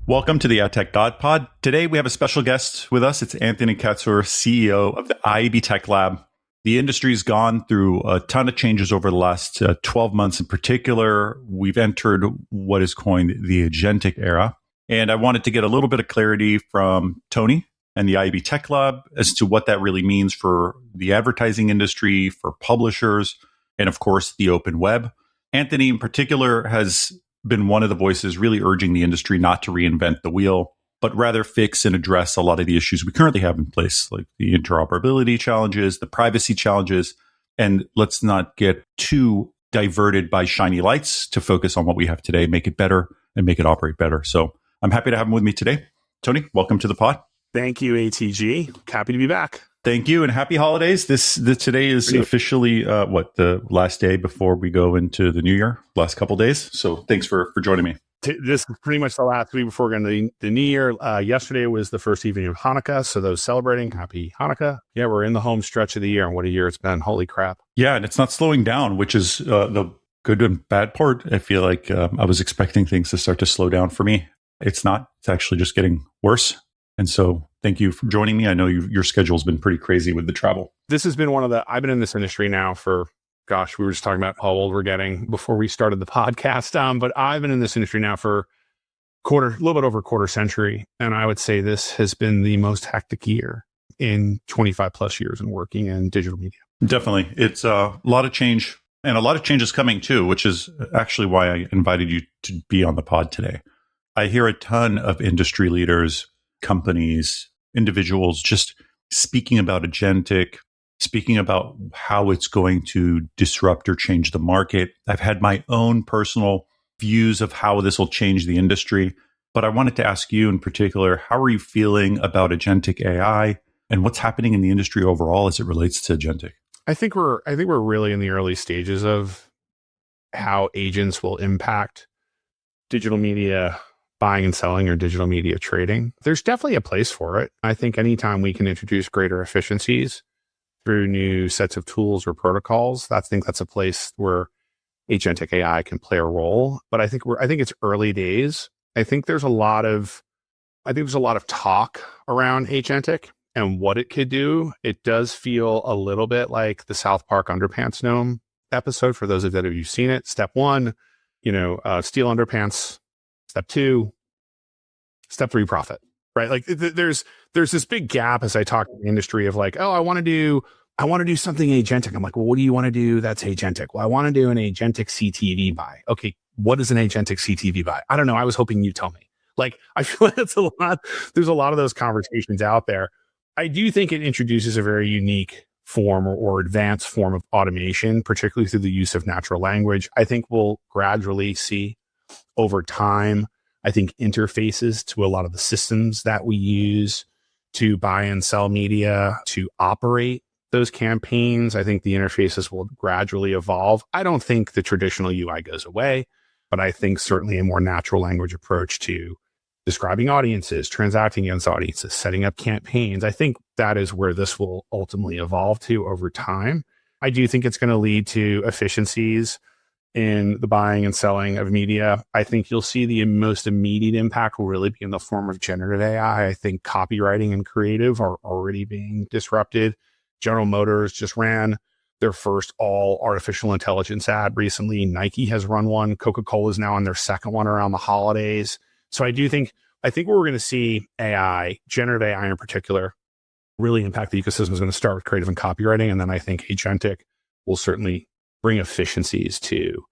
Welcome to the AdTechGod Pod. Today we have a special guest with us. It's Anthony Katsur, CEO of the IAB Tech Lab. The industry's gone through a ton of changes over the last 12 months in particular. We've entered what is coined the Agentic Era. And I wanted to get a little bit of clarity from Tony and the IAB Tech Lab as to what that really means for the advertising industry, for publishers, and of course, the open web. Anthony in particular has been one of the voices really urging the industry not to reinvent the wheel, but rather fix and address a lot of the issues we currently have in place, like the interoperability challenges, the privacy challenges, and let's not get too diverted by shiny lights to focus on what we have today, make it better and make it operate better. So I'm happy to have him with me today. Tony, welcome to the pod. Thank you, ATG. Happy to be back. Thank you, and happy holidays. Today is officially the last day before we go into the new year. Last couple days. So thanks for joining me. This is pretty much the last week before we're going to the new year. Yesterday was the first evening of Hanukkah, so those celebrating, happy Hanukkah. Yeah, we're in the home stretch of the year, and what a year it's been. Holy crap! Yeah, and it's not slowing down, which is the good and bad part. I feel like I was expecting things to start to slow down for me. It's not. It's actually just getting worse. And so thank you for joining me. I know your schedule's been pretty crazy with the travel. This has been I've been in this industry now for, we were just talking about how old we're getting before we started the podcast. But I've been in this industry now for a little bit over a quarter century. And I would say this has been the most hectic year in 25 plus years in working in digital media. Definitely. It's a lot of change, and a lot of change is coming too, which is actually why I invited you to be on the pod today. I hear a ton of industry leaders, companies, individuals just speaking about agentic, speaking about how it's going to disrupt or change the market. I've had my own personal views of how this will change the industry, but I wanted to ask you in particular, how are you feeling about agentic AI and what's happening in the industry overall as it relates to agentic? I think we're really in the early stages of how agents will impact digital media buying and selling or digital media trading. There's definitely a place for it. I think anytime we can introduce greater efficiencies through new sets of tools or protocols, I think that's a place where agentic AI can play a role. But I think it's early days. I think there's a lot of talk around agentic and what it could do. It does feel a little bit like the South Park Underpants Gnome episode. For those of you who've seen it, step one, steal underpants. Step two, step three, profit, right? Like there's this big gap as I talk to the industry of like, oh, I want to do something agentic. I'm like, well, what do you want to do that's agentic? Well, I want to do an agentic CTV buy. Okay, what is an agentic CTV buy? I don't know. I was hoping you'd tell me. Like, I feel like it's a lot. There's a lot of those conversations out there. I do think it introduces a very unique form or advanced form of automation, particularly through the use of natural language. I think we'll gradually see over time, I think interfaces to a lot of the systems that we use to buy and sell media, to operate those campaigns. I think the interfaces will gradually evolve. I don't think the traditional UI goes away, but I think certainly a more natural language approach to describing audiences, transacting against audiences, setting up campaigns. I think that is where this will ultimately evolve to over time. I do think it's going to lead to efficiencies in the buying and selling of media. I think you'll see the most immediate impact will really be in the form of generative AI. I think copywriting and creative are already being disrupted. General Motors just ran their first all artificial intelligence ad recently. Nike has run one. Coca-Cola is now on their second one around the holidays. So I think where we're going to see AI, generative AI in particular, really impact the ecosystem is going to start with creative and copywriting. And then I think agentic will certainly bring efficiencies to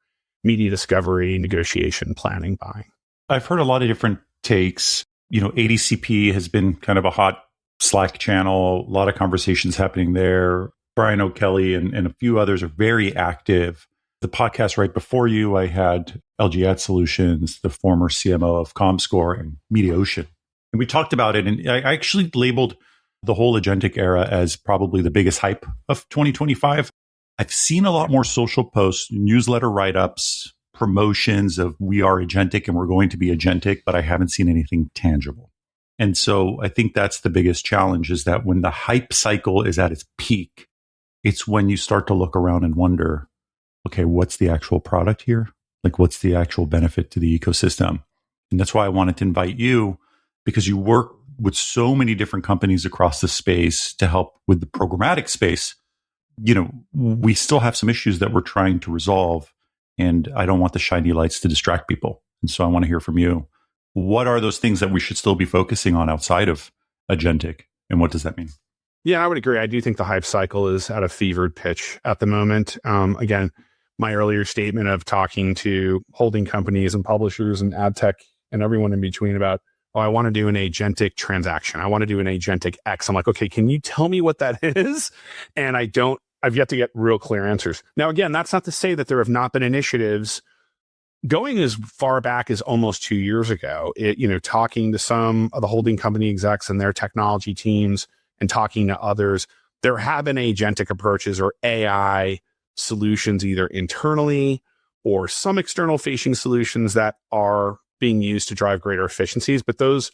media discovery, negotiation, planning, buying. I've heard a lot of different takes. ADCP has been kind of a hot Slack channel, a lot of conversations happening there. Brian O'Kelly and a few others are very active. The podcast right before you, I had LG Ad Solutions, the former CMO of Comscore, and Mediaocean. And we talked about it, and I actually labeled the whole agentic era as probably the biggest hype of 2025. I've seen a lot more social posts, newsletter write-ups, promotions of we are agentic and we're going to be agentic, but I haven't seen anything tangible. And so I think that's the biggest challenge, is that when the hype cycle is at its peak, it's when you start to look around and wonder, okay, what's the actual product here? Like, what's the actual benefit to the ecosystem? And that's why I wanted to invite you, because you work with so many different companies across the space to help with the programmatic space. We still have some issues that we're trying to resolve, and I don't want the shiny lights to distract people. And so I want to hear from you. What are those things that we should still be focusing on outside of agentic, and what does that mean? Yeah, I would agree. I do think the hype cycle is at a fevered pitch at the moment. Again, my earlier statement of talking to holding companies and publishers and ad tech and everyone in between about, oh, I want to do an agentic transaction. I want to do an agentic X. I'm like, okay, can you tell me what that is? And I've yet to get real clear answers. Now, again, that's not to say that there have not been initiatives going as far back as almost 2 years ago, talking to some of the holding company execs and their technology teams and talking to others. There have been agentic approaches or AI solutions either internally or some external facing solutions that are being used to drive greater efficiencies. But those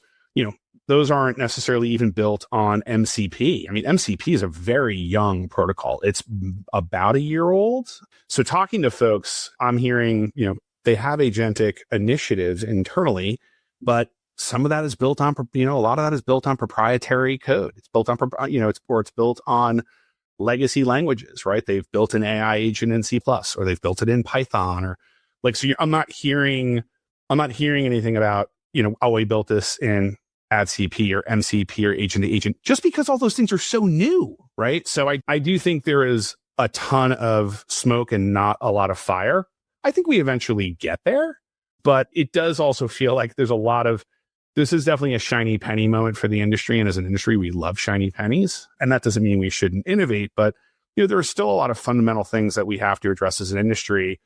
aren't necessarily even built on MCP. I mean, MCP is a very young protocol. It's about a year old. So talking to folks, I'm hearing, they have agentic initiatives internally, but some of that is built on, a lot of that is built on proprietary code. It's built on, it's built on legacy languages, right? They've built an AI agent in C++, or they've built it in Python, or I'm not hearing anything about, we built this in AdCP or MCP or agent to agent, just because all those things are so new, right? So I do think there is a ton of smoke and not a lot of fire. I think we eventually get there, but it does also feel like this is definitely a shiny penny moment for the industry. And as an industry, we love shiny pennies. And that doesn't mean we shouldn't innovate, but there are still a lot of fundamental things that we have to address as an industry.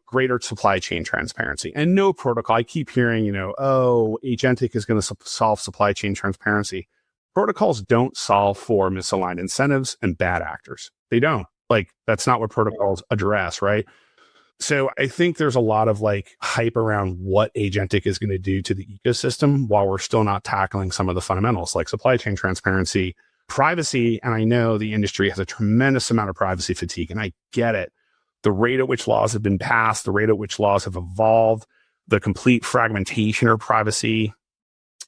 Greater supply chain transparency and no protocol. I keep hearing, agentic is going to solve supply chain transparency. Protocols don't solve for misaligned incentives and bad actors. They don't. That's not what protocols address, right? So I think there's a lot of hype around what agentic is going to do to the ecosystem while we're still not tackling some of the fundamentals like supply chain transparency, privacy. And I know the industry has a tremendous amount of privacy fatigue, and I get it. The rate at which laws have been passed, the rate at which laws have evolved, the complete fragmentation of privacy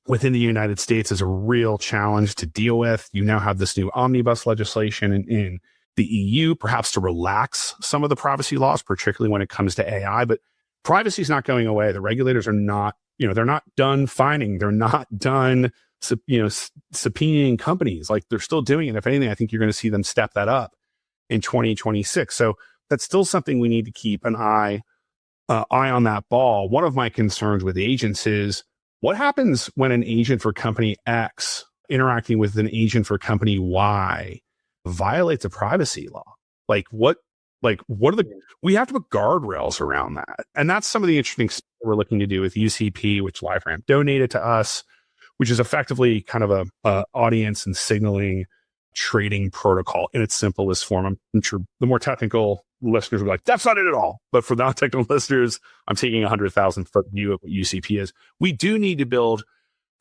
within the United States is a real challenge to deal with. You now have this new omnibus legislation in the EU, perhaps to relax some of the privacy laws, particularly when it comes to AI. But privacy is not going away. The regulators are not, they're not done fining. They're not done, subpoenaing companies. They're still doing it. If anything, I think you're going to see them step that up in 2026. So that's still something we need to keep an eye on that ball. One of my concerns with agents is what happens when an agent for company X interacting with an agent for company Y violates a privacy law? What are we have to put guardrails around that. And that's some of the interesting stuff we're looking to do with UCP, which LiveRamp donated to us, which is effectively kind of a audience and signaling trading protocol in its simplest form. I'm sure the more technical listeners will be like, that's not it at all. But for the non-technical listeners, I'm taking 100,000 foot view of what UCP is. We do need to build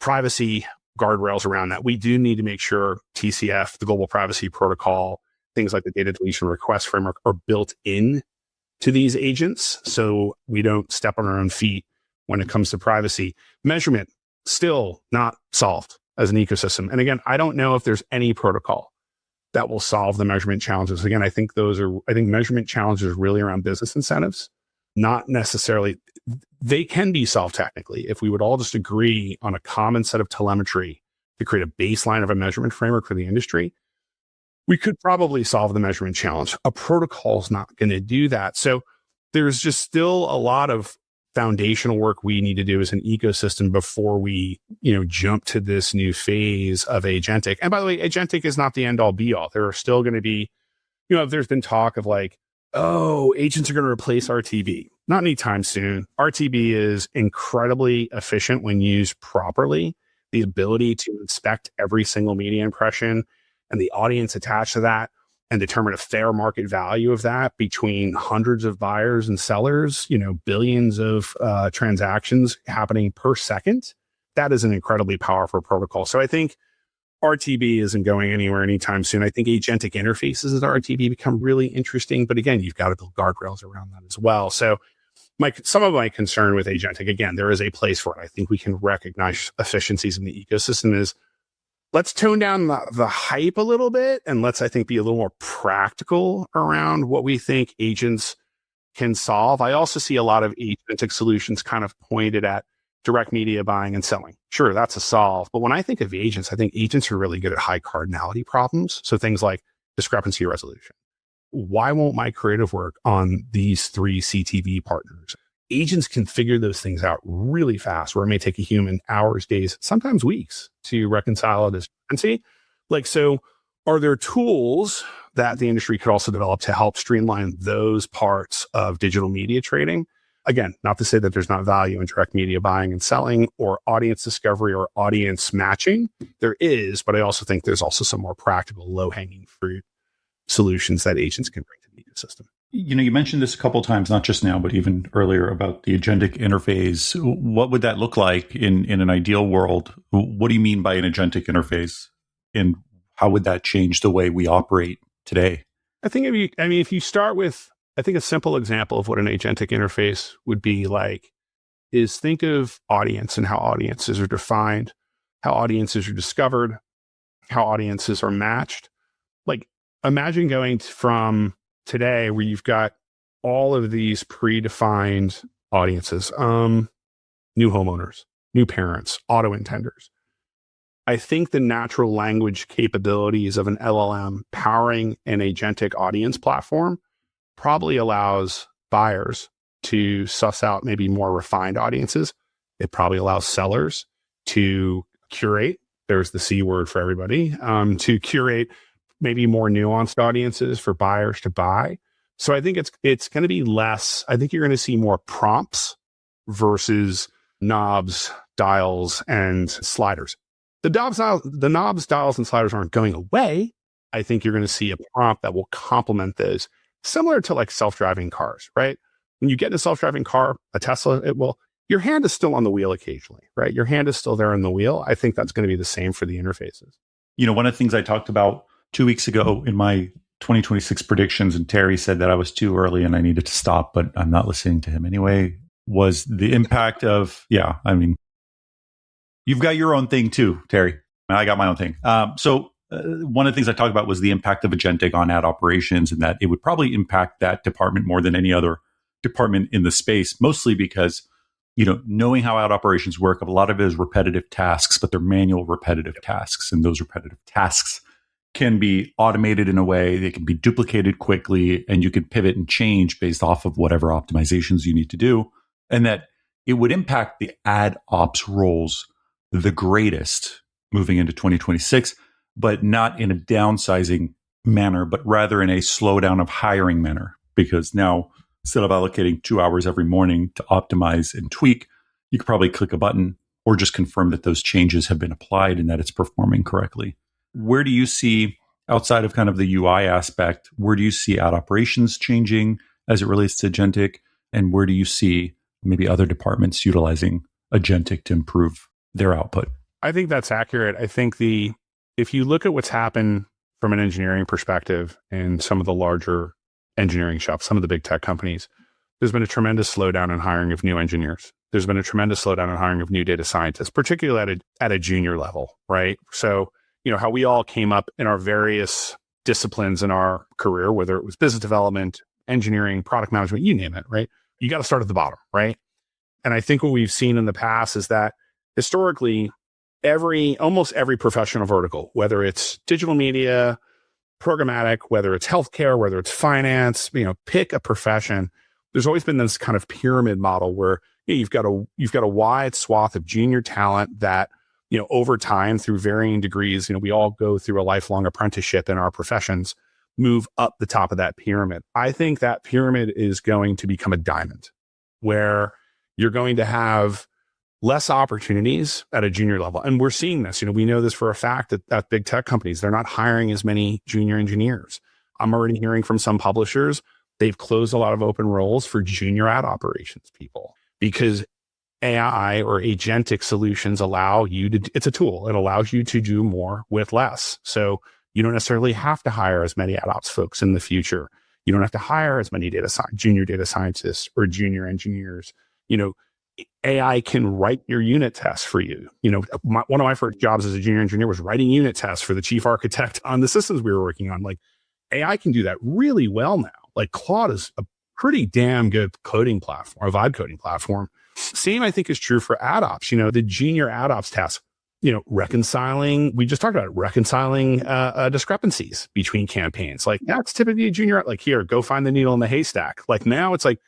privacy guardrails around that. We do need to make sure TCF, the Global Privacy Protocol, things like the data deletion request framework are built in to these agents so we don't step on our own feet when it comes to privacy. Measurement, still not solved as an ecosystem. And again, I don't know if there's any protocol that will solve the measurement challenges. Again, I think measurement challenges are really around business incentives, not necessarily. They can be solved technically if we would all just agree on a common set of telemetry to create a baseline of a measurement framework for the industry. We could probably solve the measurement challenge. A protocol is not going to do that. So there's just still a lot of foundational work we need to do as an ecosystem before we, jump to this new phase of agentic. And by the way, agentic is not the end all be all. There are still going to be, there's been talk of agents are going to replace RTB. Not anytime soon. RTB is incredibly efficient when used properly. The ability to inspect every single media impression and the audience attached to that and determine a fair market value of that between hundreds of buyers and sellers, billions of transactions happening per second. That is an incredibly powerful protocol. So I think RTB isn't going anywhere anytime soon. I think agentic interfaces at RTB become really interesting. But again, you've got to build guardrails around that as well. So some of my concern with agentic, again, there is a place for it. I think we can recognize efficiencies in the ecosystem is let's tone down the hype a little bit, and let's, I think, be a little more practical around what we think agents can solve. I also see a lot of agentic solutions kind of pointed at direct media buying and selling. Sure, that's a solve. But when I think of agents, I think agents are really good at high cardinality problems. So things like discrepancy resolution. Why won't my creative work on these 3 CTV partners? Agents can figure those things out really fast, where it may take a human hours, days, sometimes weeks to reconcile a discrepancy. So are there tools that the industry could also develop to help streamline those parts of digital media trading? Again, not to say that there's not value in direct media buying and selling or audience discovery or audience matching. There is, but I also think there's also some more practical, low-hanging fruit solutions that agents can bring to the ecosystem. You mentioned this a couple of times, not just now, but even earlier about the agentic interface. What would that look like in an ideal world? What do you mean by an agentic interface? And how would that change the way we operate today? I think if you start with, I think a simple example of what an agentic interface would be like is think of audience and how audiences are defined, how audiences are discovered, how audiences are matched. Imagine going from today where you've got all of these predefined audiences, new homeowners, new parents, auto intenders. I think the natural language capabilities of an LLM powering an agentic audience platform probably allows buyers to suss out maybe more refined audiences. It probably allows sellers to curate. There's the C word for everybody, to curate maybe more nuanced audiences for buyers to buy. So I think it's going to be less. I think you're going to see more prompts versus knobs, dials, and sliders. The knobs, dials, and sliders aren't going away. I think you're going to see a prompt that will complement those, similar to self-driving cars, right? When you get in a self-driving car, a Tesla, your hand is still on the wheel occasionally, right? Your hand is still there on the wheel. I think that's going to be the same for the interfaces. One of the things I talked about 2 weeks ago in my 2026 predictions, and Terry said that I was too early and I needed to stop, but I'm not listening to him anyway, was the impact of, you've got your own thing too, Terry. I got my own thing. One of the things I talked about was the impact of agentic on ad operations, and that it would probably impact that department more than any other department in the space, mostly because, knowing how ad operations work, a lot of it is repetitive tasks, but they're manual repetitive tasks. And those repetitive tasks can be automated in a way, they can be duplicated quickly, and you can pivot and change based off of whatever optimizations you need to do. And that it would impact the ad ops roles the greatest moving into 2026, but not in a downsizing manner, but rather in a slowdown of hiring manner. Because now, instead of allocating 2 hours every morning to optimize and tweak, you could probably click a button or just confirm that those changes have been applied and that it's performing correctly. Where do you see, outside of kind of the UI aspect, where do you see ad operations changing as it relates to agentic? And where do you see maybe other departments utilizing agentic to improve their output? I think that's accurate. I think if you look at what's happened from an engineering perspective in some of the larger engineering shops, some of the big tech companies, there's been a tremendous slowdown in hiring of new engineers. There's been a tremendous slowdown in hiring of new data scientists, particularly at a junior level, right? So, how we all came up in our various disciplines in our career, whether it was business development, engineering, product management, you name it, right? You got to start at the bottom, right? And I think what we've seen in the past is that historically, almost every professional vertical, whether it's digital media, programmatic, whether it's healthcare, whether it's finance, pick a profession, there's always been this kind of pyramid model where you've got a wide swath of junior talent that, over time, through varying degrees, we all go through a lifelong apprenticeship in our professions, move up the top of that pyramid. I think that pyramid is going to become a diamond where you're going to have less opportunities at a junior level. And we're seeing this, we know this for a fact that big tech companies, they're not hiring as many junior engineers. I'm already hearing from some publishers, they've closed a lot of open roles for junior ad operations people because AI or agentic solutions allow you to, it's a tool. It allows you to do more with less. So you don't necessarily have to hire as many ad ops folks in the future. You don't have to hire as many junior data scientists or junior engineers. AI can write your unit tests for you. One of my first jobs as a junior engineer was writing unit tests for the chief architect on the systems we were working on. Like, AI can do that really well now. Like, Claude is a pretty damn good coding platform, a vibe coding platform. Same, I think, is true for AdOps. The junior AdOps tasks, reconciling, we just talked about it, reconciling discrepancies between campaigns. Like, that's typically a junior, like, here, go find the needle in the haystack. Like, now it's like,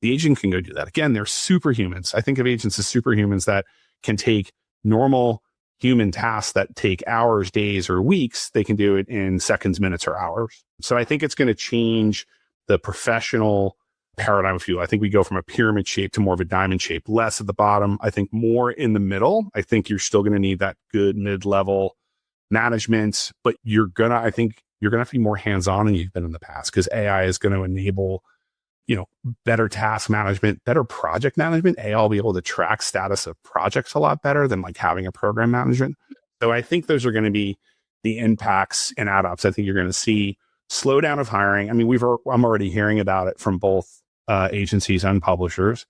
the agent can go do that. Again, they're superhumans. I think of agents as superhumans that can take normal human tasks that take hours, days, or weeks. They can do it in seconds, minutes, or hours. So I think it's going to change the professional paradigm of you. I think we go from a pyramid shape to more of a diamond shape, less at the bottom. I think more in the middle. I think you're still going to need that good mid-level management, but I think you're going to have to be more hands-on than you've been in the past, because AI is going to enable better task management, better project management. AI will be able to track status of projects a lot better than like having a program management. So I think those are going to be the impacts in AdOps. I think you're going to see slowdown of hiring. I mean, I'm already hearing about it from both agencies and publishers.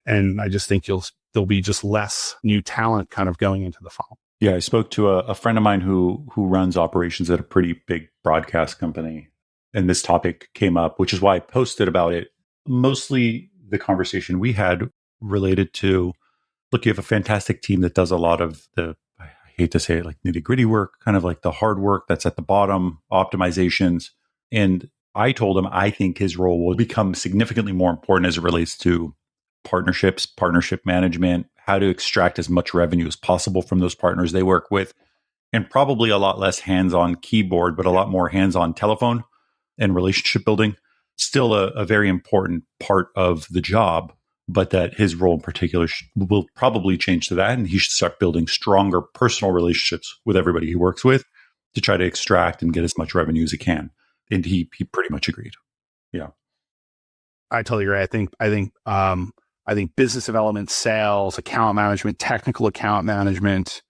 And I just think there'll be just less new talent kind of going into the fall. Yeah, I spoke to a friend of mine who runs operations at a pretty big broadcast company, and this topic came up, which is why I posted about it. Mostly the conversation we had related to, look, you have a fantastic team that does a lot of the, I hate to say it, like nitty gritty work, kind of like the hard work that's at the bottom, optimizations. And I told him I think his role will become significantly more important as it relates to partnerships, partnership management, how to extract as much revenue as possible from those partners they work with, and probably a lot less hands-on keyboard, but a lot more hands-on telephone and relationship building. Still a very important part of the job, but that his role in particular will probably change to that. And he should start building stronger personal relationships with everybody he works with to try to extract and get as much revenue as he can. And he pretty much agreed. Yeah. I totally agree. I think business development, sales, account management, technical account management,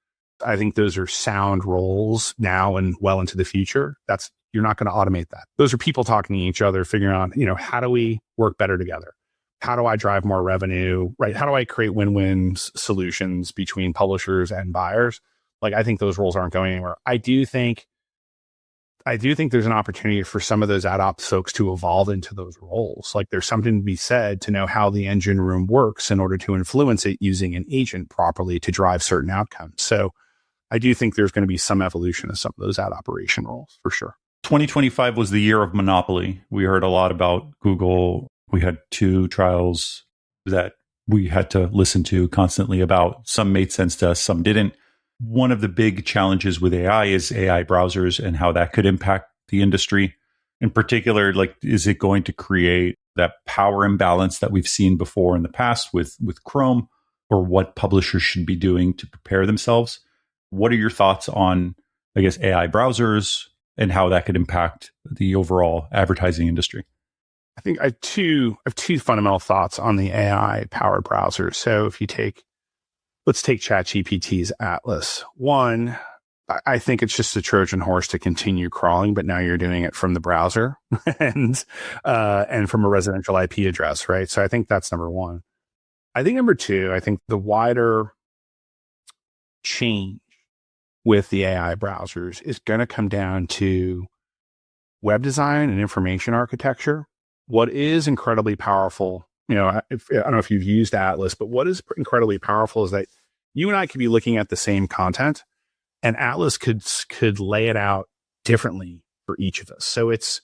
I think those are sound roles now and well into the future. You're not going to automate that. Those are people talking to each other, figuring out, how do we work better together? How do I drive more revenue, right? How do I create win-win solutions between publishers and buyers? Like, I think those roles aren't going anywhere. I do think there's an opportunity for some of those AdOps folks to evolve into those roles. Like, there's something to be said to know how the engine room works in order to influence it using an agent properly to drive certain outcomes. So I do think there's going to be some evolution of some of those ad operation roles for sure. 2025 was the year of monopoly. We heard a lot about Google. We had 2 trials that we had to listen to constantly about. Some made sense to us, some didn't. One of the big challenges with AI is AI browsers and how that could impact the industry. In particular, like, is it going to create that power imbalance that we've seen before in the past with Chrome, or what publishers should be doing to prepare themselves? What are your thoughts on, I guess, AI browsers and how that could impact the overall advertising industry? I think I have two fundamental thoughts on the AI powered browsers. So if let's take ChatGPT's Atlas. One, I think it's just a Trojan horse to continue crawling, but now you're doing it from the browser and from a residential IP address, right? So I think that's number one. I think number two, I think the wider change with the AI browsers is going to come down to web design and information architecture. What is incredibly powerful, I don't know if you've used Atlas, but what is incredibly powerful is that you and I could be looking at the same content, and Atlas could lay it out differently for each of us. So it's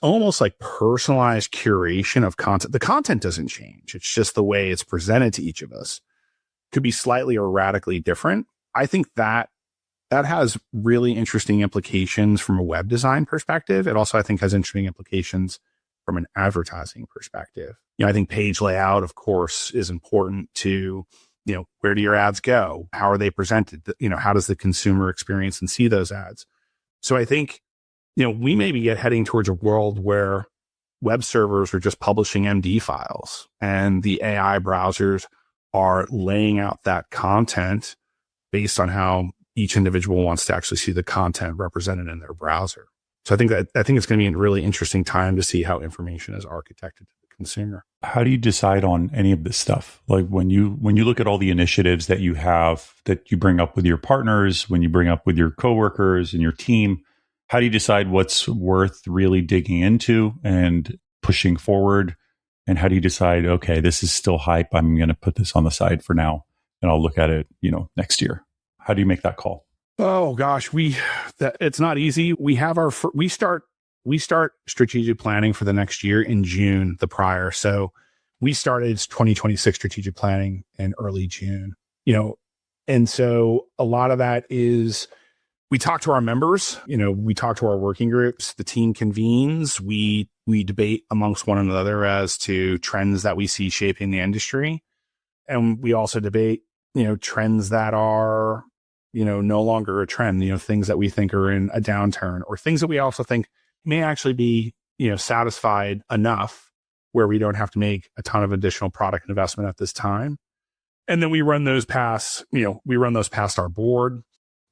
almost like personalized curation of content. The content doesn't change. It's just the way it's presented to each of us could be slightly or radically different. I think that has really interesting implications from a web design perspective. It also, I think, has interesting implications from an advertising perspective. I think page layout, of course, is important to, where do your ads go? How are they presented? How does the consumer experience and see those ads? So I think, we may be heading towards a world where web servers are just publishing MD files and the AI browsers are laying out that content based on how each individual wants to actually see the content represented in their browser. So I think it's going to be a really interesting time to see how information is architected to the consumer. How do you decide on any of this stuff? Like when you look at all the initiatives that you have, that you bring up with your partners, when you bring up with your coworkers and your team, how do you decide what's worth really digging into and pushing forward? And how do you decide, okay, this is still hype, I'm going to put this on the side for now and I'll look at it, next year? How do you make that call? Oh gosh, it's not easy. We start strategic planning for the next year in June the prior. So we started 2026 strategic planning in early June, and so a lot of that is we talk to our members, we talk to our working groups, the team convenes, we debate amongst one another as to trends that we see shaping the industry. And we also debate, trends that are, no longer a trend, things that we think are in a downturn or things that we also think may actually be, satisfied enough where we don't have to make a ton of additional product investment at this time. And then we run those past our board,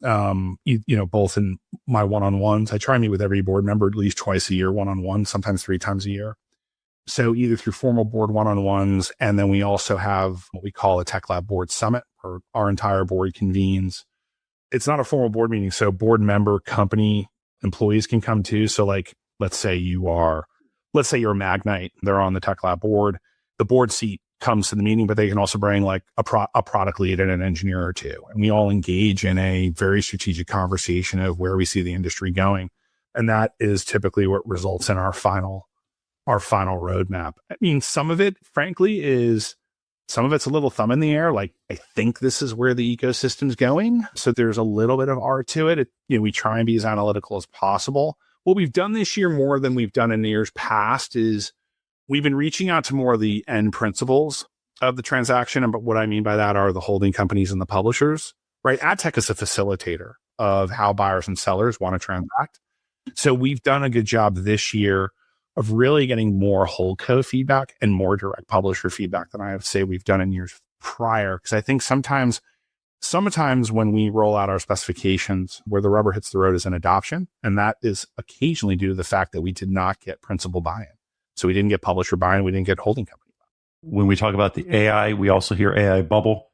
both in my one-on-ones. I try to meet with every board member at least twice a year, one-on-one, sometimes 3 times a year. So either through formal board one-on-ones, and then we also have what we call a Tech Lab board summit, where our entire board convenes. It's not a formal board meeting, so board member company employees can come too. So like, let's say you're Magnite, they're on the Tech Lab board. The board seat comes to the meeting, but they can also bring like a product lead and an engineer or two. And we all engage in a very strategic conversation of where we see the industry going. And that is typically what results in our final roadmap. I mean, some of it, frankly, some of it's a little thumb in the air. Like, I think this is where the ecosystem's going. So there's a little bit of art to it. We try and be as analytical as possible. What we've done this year more than we've done in years past is we've been reaching out to more of the end principles of the transaction. And what I mean by that are the holding companies and the publishers, right? AdTech is a facilitator of how buyers and sellers want to transact. So we've done a good job this year of really getting more holdco feedback and more direct publisher feedback than I have to say we've done in years prior. Because I think sometimes when we roll out our specifications, where the rubber hits the road is in adoption. And that is occasionally due to the fact that we did not get principal buy-in. So we didn't get publisher buy-in, we didn't get holding company buy-in. When we talk about the AI, we also hear AI bubble.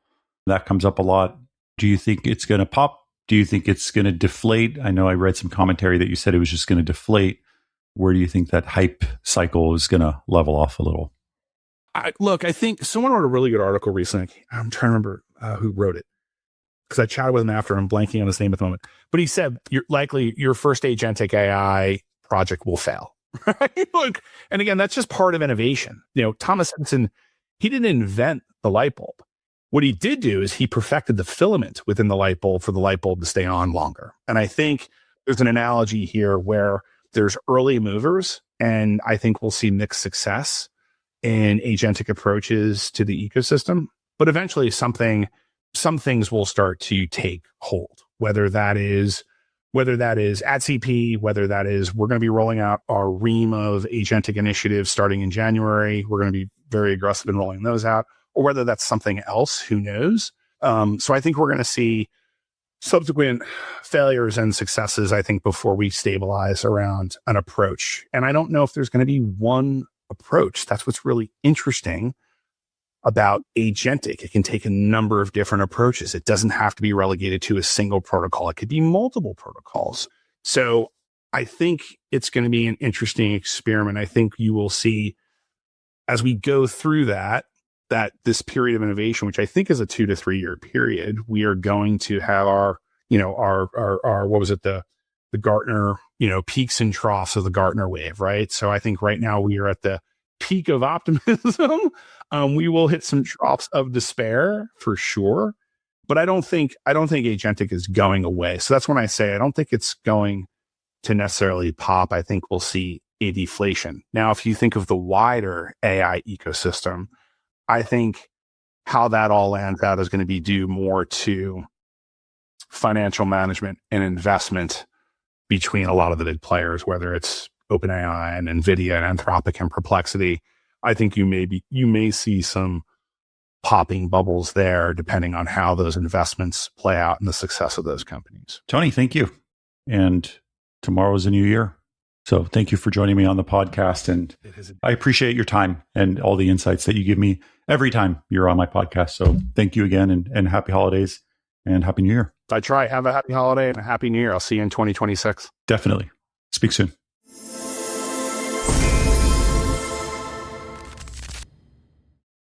That comes up a lot. Do you think it's going to pop? Do you think it's going to deflate? I know I read some commentary that you said it was just going to deflate. Where do you think that hype cycle is going to level off a little? I think someone wrote a really good article recently. I'm trying to remember who wrote it, because I chatted with him after. I'm blanking on his name at the moment. But he said, your first agentic AI project will fail. Right? Look, and again, that's just part of innovation. Thomas Edison, he didn't invent the light bulb. What he did do is he perfected the filament within the light bulb for the light bulb to stay on longer. And I think there's an analogy here where there's early movers, and I think we'll see mixed success in agentic approaches to the ecosystem. But eventually some things will start to take hold, whether that is AdCP, whether that is we're going to be rolling out our ream of agentic initiatives starting in January. We're going to be very aggressive in rolling those out, or whether that's something else, who knows? So I think we're going to see subsequent failures and successes, I think, before we stabilize around an approach. And I don't know if there's going to be one approach. That's what's really interesting about agentic. It can take a number of different approaches. It doesn't have to be relegated to a single protocol. It could be multiple protocols. So I think it's going to be an interesting experiment. I think you will see as we go through that this period of innovation, which I think is a 2 to 3 year period, we are going to have our what was it? The Gartner, peaks and troughs of the Gartner wave, right? So I think right now we are at the peak of optimism. We will hit some troughs of despair for sure, but I don't think agentic is going away. So that's when I say I don't think it's going to necessarily pop. I think we'll see a deflation. Now, if you think of the wider AI ecosystem, I think how that all lands out is going to be due more to financial management and investment between a lot of the big players, whether it's OpenAI and NVIDIA and Anthropic and Perplexity. I think you may see some popping bubbles there, depending on how those investments play out and the success of those companies. Tony, thank you. And tomorrow's a new year. So thank you for joining me on the podcast. And I appreciate your time and all the insights that you give me every time you're on my podcast. So thank you again, and happy holidays and happy new year. I try. Have a happy holiday and a happy new year. I'll see you in 2026. Definitely. Speak soon.